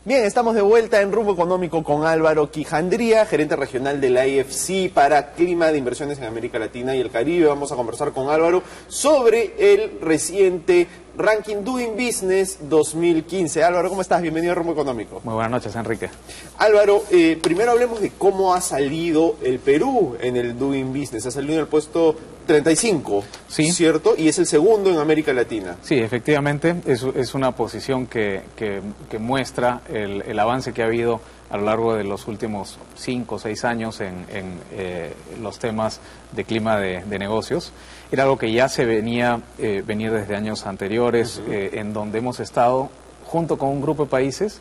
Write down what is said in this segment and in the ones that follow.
Bien, estamos de vuelta en Rumbo Económico con Álvaro Quijandría, gerente regional de la IFC para Clima de Inversiones en América Latina y el Caribe. Vamos a conversar con Álvaro sobre el reciente Ranking Doing Business 2015. Álvaro, ¿cómo estás? Bienvenido a Rumbo Económico. Muy buenas noches, Enrique. Álvaro, primero hablemos de cómo ha salido el Perú en el Doing Business. Ha salido en el puesto 35, sí, ¿cierto? Y es el segundo en América Latina. Sí, efectivamente, es una posición que muestra el avance que ha habido a lo largo de los últimos 5 o 6 años en los temas de clima de negocios. Era algo que ya se venía venir desde años anteriores, en donde hemos estado junto con un grupo de países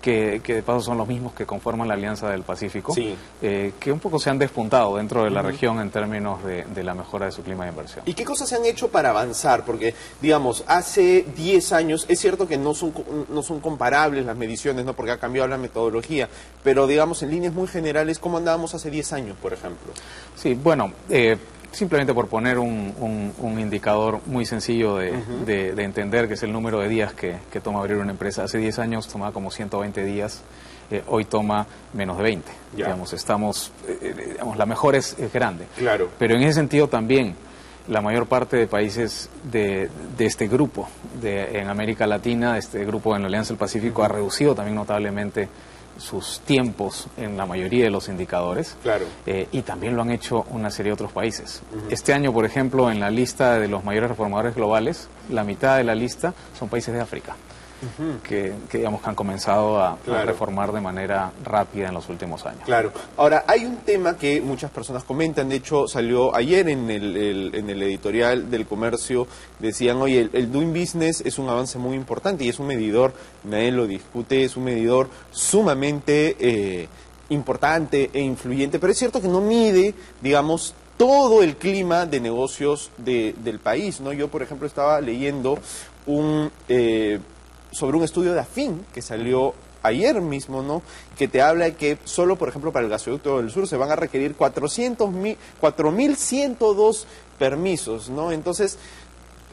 que de paso son los mismos que conforman la Alianza del Pacífico, sí, que un poco se han despuntado dentro de la región en términos de la mejora de su clima de inversión. ¿Y qué cosas se han hecho para avanzar? Porque, digamos, hace 10 años, es cierto que no son comparables las mediciones, ¿no? Porque ha cambiado la metodología, pero, digamos, en líneas muy generales, ¿cómo andábamos hace 10 años, por ejemplo? Sí, bueno, simplemente por poner un indicador muy sencillo de entender, que es el número de días que toma abrir una empresa. Hace 10 años tomaba como 120 días, hoy toma menos de 20. Ya. Digamos, la mejora es grande. Claro. Pero en ese sentido también, la mayor parte de países de este grupo en América Latina, este grupo en la Alianza del Pacífico, ha reducido también notablemente sus tiempos en la mayoría de los indicadores, claro, y también lo han hecho una serie de otros países. Este año, por ejemplo, en la lista de los mayores reformadores globales, la mitad de la lista son países de África, que digamos que han comenzado a reformar de manera rápida en los últimos años. Claro. Ahora, hay un tema que muchas personas comentan, de hecho salió ayer en el editorial del Comercio, decían, oye, el Doing Business es un avance muy importante y es un medidor, nadie lo discute, es un medidor sumamente importante e influyente, pero es cierto que no mide, digamos, todo el clima de negocios del país, ¿no? Yo, por ejemplo, estaba leyendo sobre un estudio de Afin que salió ayer mismo, ¿no? Que te habla de que solo, por ejemplo, para el gasoducto del sur se van a requerir 4.102 permisos, ¿no? Entonces,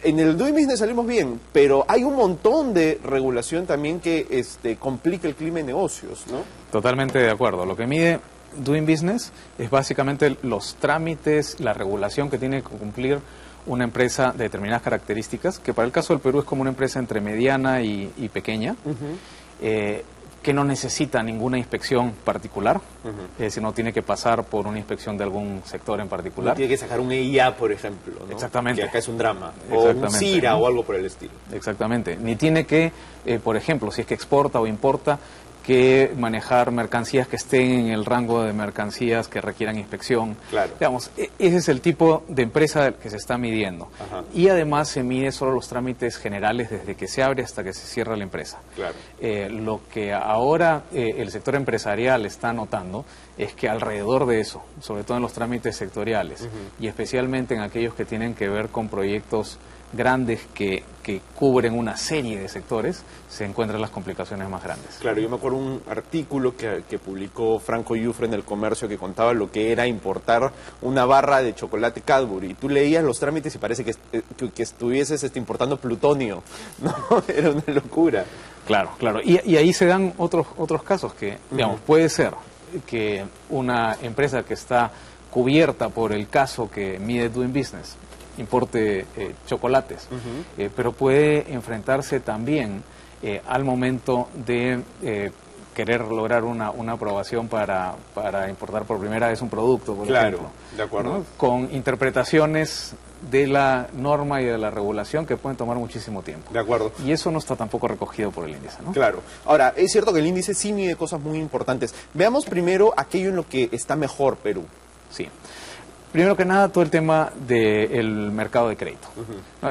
en el Doing Business salimos bien, pero hay un montón de regulación también que complica el clima de negocios, ¿no? Totalmente de acuerdo. Lo que mide Doing Business es básicamente los trámites, la regulación que tiene que cumplir una empresa de determinadas características, que para el caso del Perú es como una empresa entre mediana y pequeña, que no necesita ninguna inspección particular, sino tiene que pasar por una inspección de algún sector en particular. No tiene que sacar un EIA, por ejemplo, ¿no? Exactamente. Que acá es un drama, o un CIRA, ¿no? O algo por el estilo. Exactamente. Ni tiene que, por ejemplo, si es que exporta o importa, que manejar mercancías que estén en el rango de mercancías que requieran inspección. Claro. Digamos, ese es el tipo de empresa que se está midiendo. Ajá. Y además se mide solo los trámites generales desde que se abre hasta que se cierra la empresa. Claro. Lo que ahora el sector empresarial está notando es que alrededor de eso, sobre todo en los trámites sectoriales, y especialmente en aquellos que tienen que ver con proyectos grandes que cubren una serie de sectores, se encuentran las complicaciones más grandes. Claro, yo me acuerdo un artículo que publicó Franco Yufre en el Comercio que contaba lo que era importar una barra de chocolate Cadbury. Tú leías los trámites y parece que estuvieses importando plutonio, ¿no? Era una locura. Claro, claro. Y ahí se dan otros casos que, digamos, puede ser que una empresa que está cubierta por el caso que mide Doing Business importe chocolates, pero puede enfrentarse también al momento de querer lograr una aprobación para importar por primera vez un producto, por ejemplo. De acuerdo. ¿No? Con interpretaciones de la norma y de la regulación que pueden tomar muchísimo tiempo. De acuerdo. Y eso no está tampoco recogido por el índice, ¿no? Claro. Ahora, es cierto que el índice sí mide cosas muy importantes. Veamos primero aquello en lo que está mejor Perú. Sí. Primero que nada, todo el tema del mercado de crédito.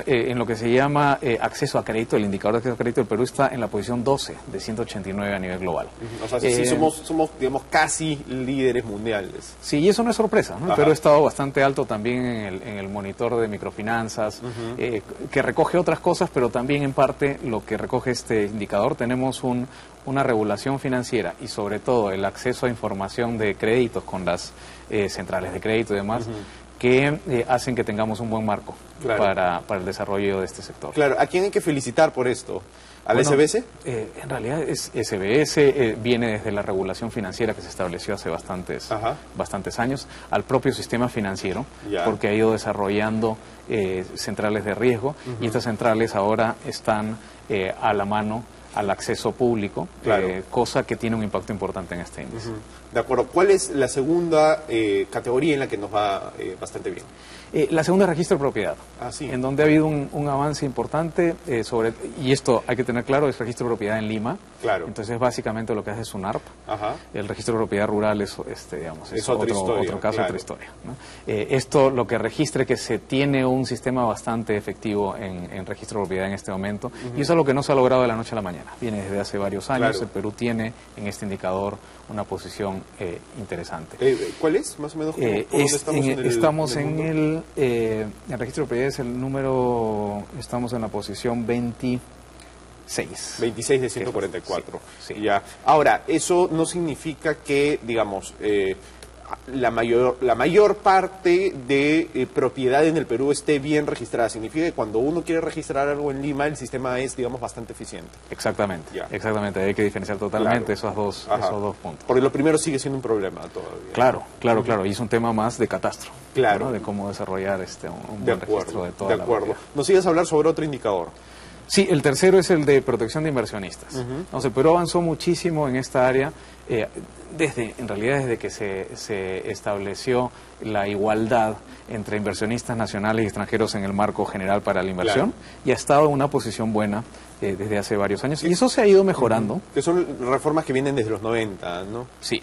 En lo que se llama acceso a crédito, el indicador de acceso a crédito del Perú está en la posición 12 de 189 a nivel global. O sea, sí somos, digamos, casi líderes mundiales. Sí, y eso no es sorpresa, ¿no? El Perú ha estado bastante alto también en el monitor de microfinanzas, que recoge otras cosas, pero también en parte lo que recoge este indicador, tenemos una regulación financiera y sobre todo el acceso a información de créditos con las centrales de crédito y demás, que hacen que tengamos un buen marco para el desarrollo de este sector. Claro, ¿a quién hay que felicitar por esto? ¿Al SBS? En realidad es SBS, viene desde la regulación financiera que se estableció hace bastantes años, al propio sistema financiero, porque ha ido desarrollando centrales de riesgo, y estas centrales ahora están a la mano al acceso público, cosa que tiene un impacto importante en este índice. De acuerdo. ¿Cuál es la segunda categoría en la que nos va bastante bien? La segunda es registro de propiedad, en donde ha habido un avance importante y esto hay que tener claro, es registro de propiedad en Lima. Entonces básicamente lo que hace SUNARP. El registro de propiedad rural es otro caso, otra historia, ¿no? Esto lo que registra es que se tiene un sistema bastante efectivo en registro de propiedad en este momento, y eso es lo que no se ha logrado de la noche a la mañana. Viene desde hace varios años. El Perú tiene en este indicador una posición interesante. ¿Cuál es? Más o menos, estamos en el registro de propiedad, es el número, estamos en la posición 26 de 144. Ya. Ahora, eso no significa que, digamos, la mayor parte de propiedad en el Perú esté bien registrada. Significa que cuando uno quiere registrar algo en Lima, el sistema es, digamos, bastante eficiente. Exactamente. Hay que diferenciar totalmente esos dos puntos. Porque lo primero sigue siendo un problema todavía. Claro. Y es un tema más de catastro. ¿No? De cómo desarrollar un buen registro de toda la propiedad. ¿Nos ibas a hablar sobre otro indicador? Sí, el tercero es el de protección de inversionistas. El Perú avanzó muchísimo en esta área, desde que se estableció la igualdad entre inversionistas nacionales y extranjeros en el marco general para la inversión, y ha estado en una posición buena desde hace varios años, y eso se ha ido mejorando. Que son reformas que vienen desde los 90, ¿no? Sí.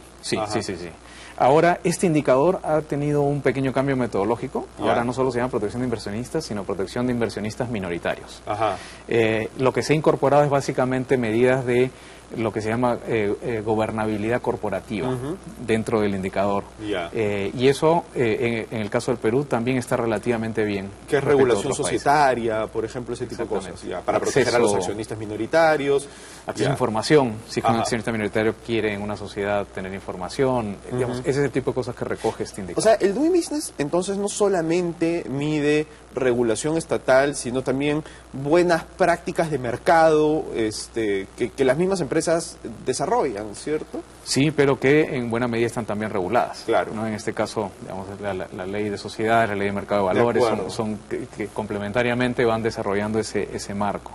Ahora, este indicador ha tenido un pequeño cambio metodológico. Ahora no solo se llama protección de inversionistas, sino protección de inversionistas minoritarios. Lo que se ha incorporado es básicamente medidas de lo que se llama gobernabilidad corporativa dentro del indicador. Y eso, en el caso del Perú, también está relativamente bien. ¿Qué es regulación societaria, por ejemplo, ese tipo de cosas? Para proteger a los accionistas minoritarios. Acceso a información. Si un accionista minoritario quiere en una sociedad tener información, digamos, ese es el tipo de cosas que recoge este indicador. O sea, el Doing Business, entonces, no solamente mide regulación estatal, sino también buenas prácticas de mercado que las mismas empresas desarrollan, ¿cierto? Sí, pero que en buena medida están también reguladas. ¿No? En este caso, digamos, la ley de sociedades, la ley de mercado de valores, son que complementariamente van desarrollando ese marco.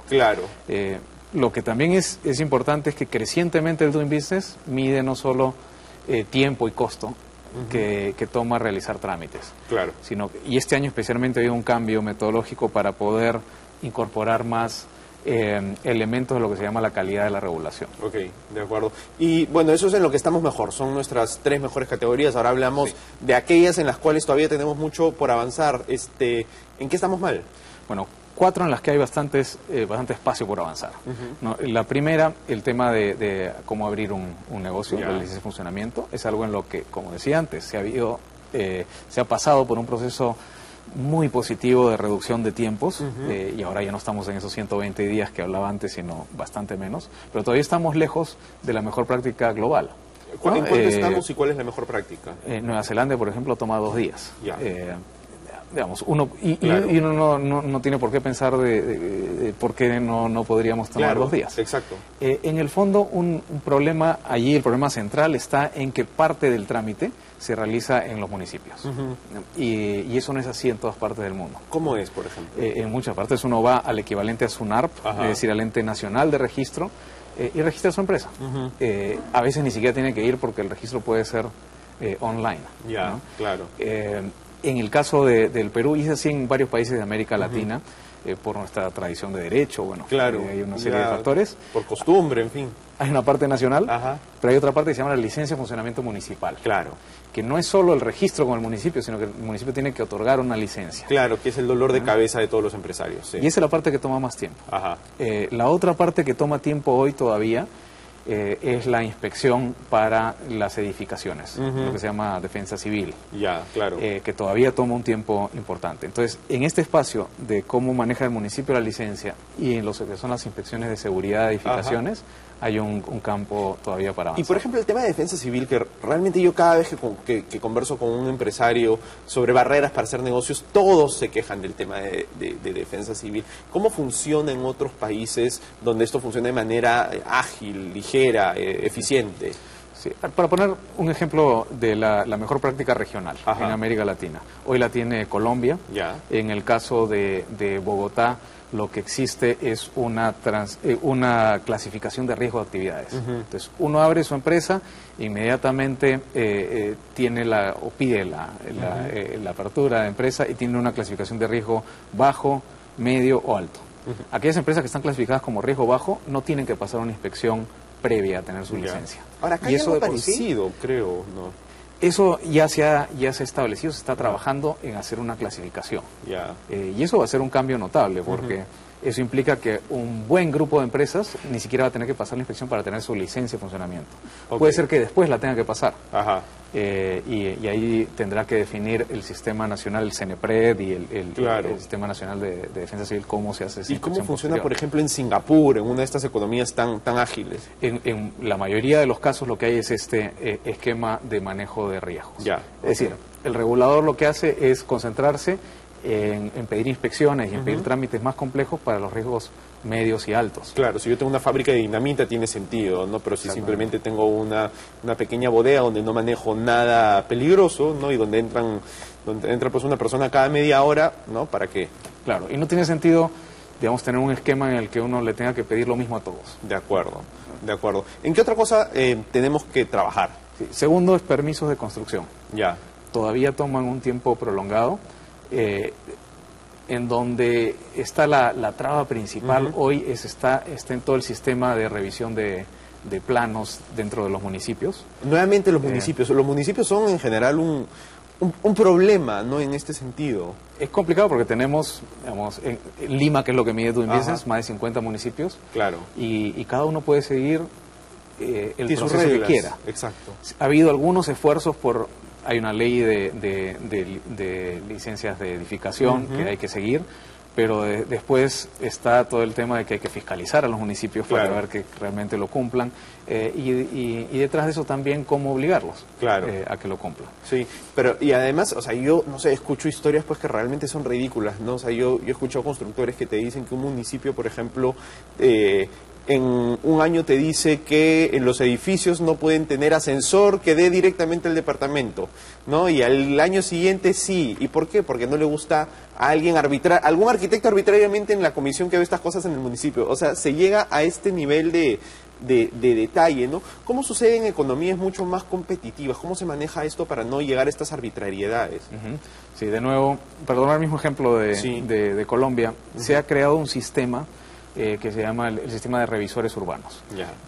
Lo que también es importante es que crecientemente el Doing Business mide no solo tiempo y costo que toma realizar trámites. Y este año especialmente ha habido un cambio metodológico para poder incorporar más elementos de lo que se llama la calidad de la regulación. De acuerdo. Y bueno, eso es en lo que estamos mejor, son nuestras 3 mejores categorías. Ahora hablamos de aquellas en las cuales todavía tenemos mucho por avanzar. ¿En qué estamos mal? Bueno, 4 en las que hay bastante espacio por avanzar. ¿No? La primera, el tema de cómo abrir un negocio, la licencia de funcionamiento, es algo en lo que, como decía antes, se ha pasado por un proceso muy positivo de reducción de tiempos, y ahora ya no estamos en esos 120 días que hablaba antes, sino bastante menos, pero todavía estamos lejos de la mejor práctica global. ¿En cuánto estamos y cuál es la mejor práctica? Nueva Zelanda, por ejemplo, toma 2 días. Digamos, uno no tiene por qué pensar de por qué no podríamos tomar 2 días. En el fondo, un problema allí, el problema central está en que parte del trámite se realiza en los municipios. Y eso no es así en todas partes del mundo. ¿Cómo es, por ejemplo? En muchas partes uno va al equivalente a SUNARP, es decir, al ente nacional de registro, y registra su empresa. A veces ni siquiera tiene que ir porque el registro puede ser online. En el caso del Perú, y es así en varios países de América Latina, por nuestra tradición de derecho, hay una serie de factores. Por costumbre, en fin. Hay una parte nacional, pero hay otra parte que se llama la licencia de funcionamiento municipal. Que no es solo el registro con el municipio, sino que el municipio tiene que otorgar una licencia. Que es el dolor de cabeza de todos los empresarios. Y esa es la parte que toma más tiempo. La otra parte que toma tiempo hoy todavía es la inspección para las edificaciones, lo que se llama defensa civil, que todavía toma un tiempo importante. Entonces, en este espacio de cómo maneja el municipio la licencia y en lo que son las inspecciones de seguridad de edificaciones, hay un campo todavía para avanzar. Y por ejemplo el tema de defensa civil, que realmente yo cada vez que converso con un empresario sobre barreras para hacer negocios, todos se quejan del tema de defensa civil. ¿Cómo funciona en otros países donde esto funciona de manera ágil, ligera, eficiente? Sí, para poner un ejemplo de la mejor práctica regional en América Latina. Hoy la tiene Colombia. Ya. En el caso de Bogotá, lo que existe es una clasificación de riesgo de actividades. Entonces, uno abre su empresa, inmediatamente tiene o pide la apertura de empresa y tiene una clasificación de riesgo bajo, medio o alto. Aquellas empresas que están clasificadas como riesgo bajo no tienen que pasar una inspección previa a tener su licencia. Ahora, acá hay algo parecido, creo, ¿no? Eso ya se ha establecido, se está trabajando en hacer una clasificación. Y eso va a ser un cambio notable, porque eso implica que un buen grupo de empresas ni siquiera va a tener que pasar la inspección para tener su licencia de funcionamiento. Puede ser que después la tenga que pasar. Y ahí tendrá que definir el Sistema Nacional, el CENEPRED y el Sistema Nacional de Defensa Civil, cómo se hace esa inspección. ¿Y cómo funciona, posterior? por ejemplo, en Singapur, en una de estas economías tan ágiles? En la mayoría de los casos lo que hay es este esquema de manejo de riesgos. Es decir, el regulador lo que hace es concentrarse en pedir inspecciones y en pedir trámites más complejos para los riesgos medios y altos. Claro, si yo tengo una fábrica de dinamita tiene sentido, ¿no? Pero si simplemente tengo una pequeña bodega donde no manejo nada peligroso, ¿no? Y donde entra pues una persona cada media hora, ¿no? ¿Para qué? Claro, y no tiene sentido, digamos, tener un esquema en el que uno le tenga que pedir lo mismo a todos. De acuerdo, de acuerdo. ¿En qué otra cosa tenemos que trabajar? Sí. Segundo es permisos de construcción. Ya. Todavía toman un tiempo prolongado. En donde está la traba principal hoy está en todo el sistema de revisión de planos dentro de los municipios. Nuevamente los municipios son en general un problema, ¿no? En este sentido. Es complicado porque tenemos, digamos, en Lima, que es lo que mide Doing Business, más de 50 municipios. Claro. Y cada uno puede seguir el proceso que quiera. Exacto. Ha habido algunos esfuerzos hay una ley de licencias de edificación que hay que seguir, pero después está todo el tema de que hay que fiscalizar a los municipios para ver que realmente lo cumplan y detrás de eso también cómo obligarlos a que lo cumplan. Sí, pero y además, o sea, yo no sé, escucho historias pues que realmente son ridículas, ¿no? O sea, yo he escuchado constructores que te dicen que un municipio, por ejemplo, en un año te dice que en los edificios no pueden tener ascensor que dé directamente al departamento, ¿no? Y al año siguiente sí. ¿Y por qué? Porque no le gusta a algún arquitecto arbitrariamente en la comisión que ve estas cosas en el municipio. O sea, se llega a este nivel de detalle, ¿no? ¿Cómo sucede en economías mucho más competitivas? ¿Cómo se maneja esto para no llegar a estas arbitrariedades? Sí, de nuevo, para tomar el mismo ejemplo de Colombia, se ha creado un sistema que se llama el sistema de revisores urbanos,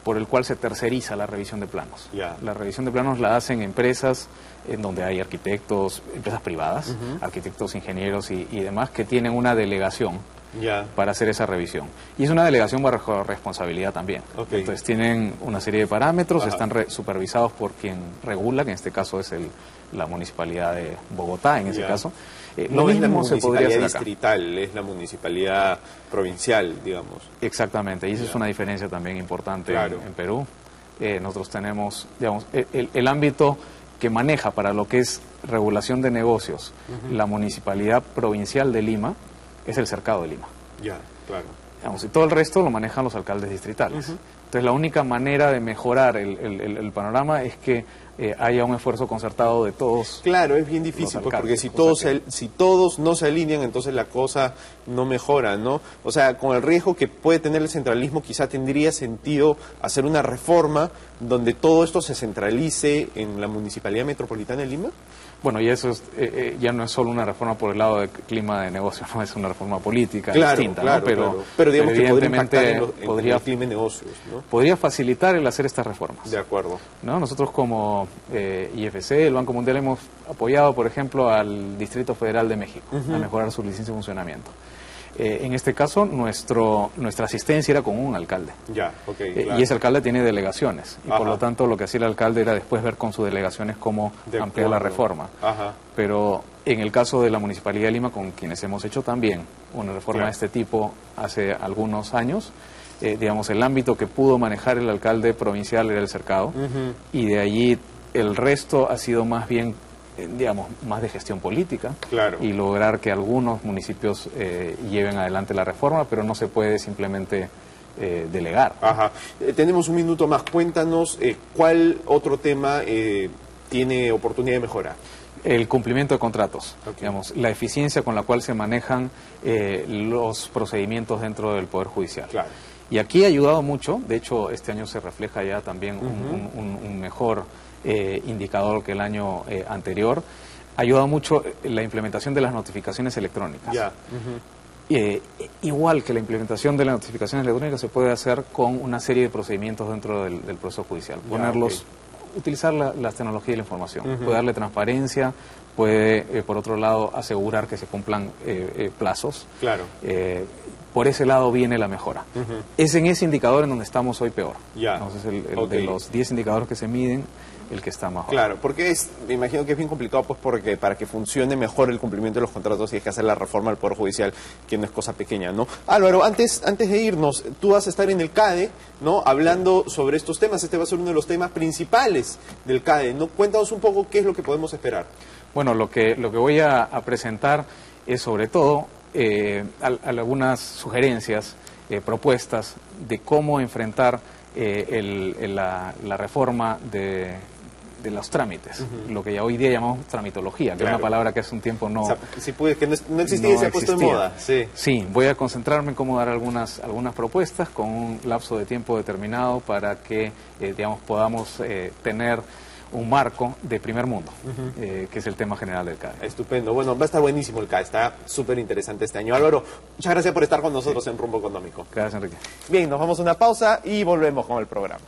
por el cual se terceriza la revisión de planos. La revisión de planos la hacen empresas en donde hay arquitectos, empresas privadas, arquitectos, ingenieros y demás, que tienen una delegación para hacer esa revisión. Y es una delegación bajo responsabilidad también. Entonces tienen una serie de parámetros, están supervisados por quien regula, que en este caso es la Municipalidad de Bogotá, en ese caso. No es la municipalidad distrital, es la municipalidad provincial, digamos. Exactamente, y esa es una diferencia también importante en Perú. Nosotros tenemos, digamos, el ámbito que maneja para lo que es regulación de negocios la Municipalidad Provincial de Lima es el Cercado de Lima. Digamos, y todo el resto lo manejan los alcaldes distritales. Entonces la única manera de mejorar el panorama es que haya un esfuerzo concertado de todos. Claro, es bien difícil, porque si todos no se alinean, entonces la cosa no mejora, ¿no? O sea, con el riesgo que puede tener el centralismo, quizá tendría sentido hacer una reforma donde todo esto se centralice en la Municipalidad Metropolitana de Lima. Bueno, y eso ya no es solo una reforma por el lado del clima de negocio, no es una reforma política distinta, ¿no? Pero digamos que podría impactar en el clima de negocios, ¿no? Podría facilitar el hacer estas reformas. De acuerdo. ¿No? Nosotros como IFC, el Banco Mundial, hemos apoyado, por ejemplo, al Distrito Federal de México a mejorar su licencia de funcionamiento. En este caso, nuestra asistencia era con un alcalde. Y ese alcalde tiene delegaciones. Y por lo tanto, lo que hacía el alcalde era después ver con sus delegaciones cómo ampliar la reforma. Pero en el caso de la Municipalidad de Lima, con quienes hemos hecho también una reforma de este tipo hace algunos años, digamos, el ámbito que pudo manejar el alcalde provincial era el cercado, y de allí el resto ha sido más bien, digamos, más de gestión política, claro, y lograr que algunos municipios lleven adelante la reforma, pero no se puede simplemente delegar. Ajá. Tenemos un minuto más. Cuéntanos cuál otro tema tiene oportunidad de mejorar. El cumplimiento de contratos, Okay. digamos, la eficiencia con la cual se manejan los procedimientos dentro del Poder Judicial. Claro. Y aquí ha ayudado mucho, de hecho este año se refleja ya también un mejor indicador que el año anterior. Ha ayudado mucho la implementación de las notificaciones electrónicas. Ya. Igual que la implementación de las notificaciones electrónicas se puede hacer con una serie de procedimientos dentro del proceso judicial. Ponerlos, utilizar las tecnologías de la información, puede darle transparencia, puede, por otro lado, asegurar que se cumplan plazos. Claro. Por ese lado viene la mejora. Es en ese indicador en donde estamos hoy peor. Ya. Entonces, de los 10 indicadores que se miden, el que está mejor. Claro, porque me imagino que es bien complicado, pues, porque para que funcione mejor el cumplimiento de los contratos y hay que hacer la reforma del Poder Judicial, que no es cosa pequeña, ¿no? Álvaro, antes de irnos, tú vas a estar en el CADE, ¿no? Hablando sobre estos temas. Este va a ser uno de los temas principales del CADE, ¿no? Cuéntanos un poco qué es lo que podemos esperar. Bueno, lo que voy a presentar es sobre todo algunas sugerencias, propuestas de cómo enfrentar la reforma de los trámites, lo que ya hoy día llamamos tramitología, que Claro. es una palabra que hace un tiempo no... O sea, si pude, que no existía y se ha puesto en moda. Sí. Sí, voy a concentrarme en cómo dar algunas propuestas con un lapso de tiempo determinado para que, digamos, podamos tener un marco de primer mundo, que es el tema general del CADE. Estupendo. Bueno, va a estar buenísimo el CADE, está súper interesante este año. Álvaro, muchas gracias por estar con nosotros en Rumbo Económico. Gracias, Enrique. Bien, nos vamos a una pausa y volvemos con el programa.